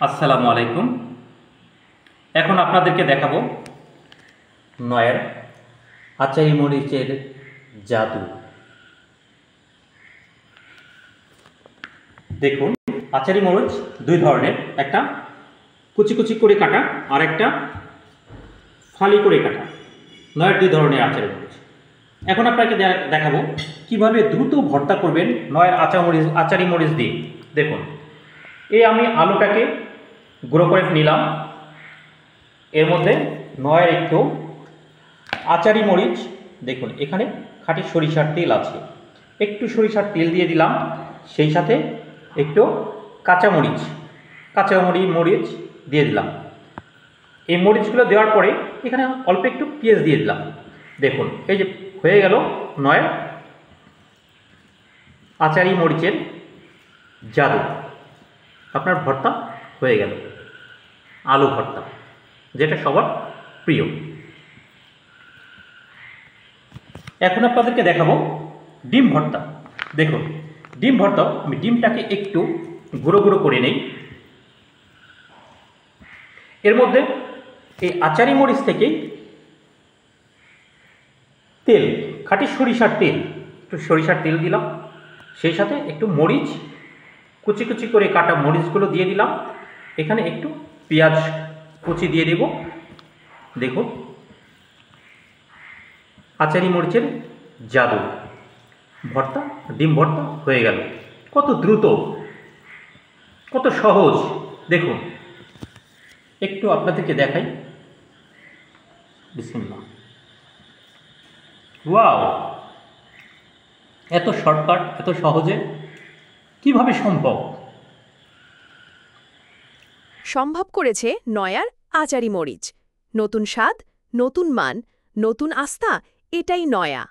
আসসালামু আলাইকুম। এখন আপনাদেরকে দেখাবো নয়ের আচারি মরিচের জাদু। দেখুন, আচারি মরিচ দুই ধরনের, একটা কুচি কুচি করে কাটা আর একটা ফালি করে কাটা। নয়ের দুই ধরনের আচারি মরিচ। এখন আপনাকে দেখাবো কিভাবে দ্রুত ভর্তা করবেন নয়ের আচারি মরিচ দিয়ে। দেখুন, আমি আলুটাকে গুঁড়ো করে নিলাম। এর মধ্যে নয়ের একটু আচারি মরিচ, দেখুন এখানে খাঁটি সরিষার তেল আছে, একটু সরিষার তেল দিয়ে দিলাম। সেই সাথে একটু মরিচ দিয়ে দিলাম। এই মরিচগুলো দেওয়ার পরে এখানে অল্প একটু পেঁয়াজ দিয়ে দিলাম। দেখুন, এই যে হয়ে গেল নয়ের আচারি মরিচের জাদু। আপনার ভর্তা হয়ে গেল, আলু ভর্তা, যেটা সবার প্রিয়। এখন আপনাদেরকে দেখাবো ডিম ভর্তা। দেখুন, ডিম ভর্তা, আমি ডিমটাকে একটু গুঁড়ো গুঁড়ো করে নেই। এর মধ্যে এই আচারি মরিচ থেকে তেল, খাঁটি সরিষার তেল, একটু সরিষার তেল দিলাম। সেই সাথে একটু মরিচ, কুচি কুচি করে কাটা মরিচগুলো দিয়ে দিলাম। এখানে একটু পেঁয়াজ কুচি দিয়ে দেব। দেখুন, আচারি মরিচের জাদু ভর্তা, ডিম ভর্তা হয়ে গেল। কত দ্রুত, কত সহজ। দেখুন, একটু আপনাদেরকে দেখাই। বিসমিল্লাহ। ওয়াও, এত শর্টকাট, এত সহজে কিভাবে সম্ভব? সম্ভব করেছে নয়ার আচারি মরিচ। নতুন স্বাদ, নতুন মান, নতুন আস্থা, এটাই নয়া।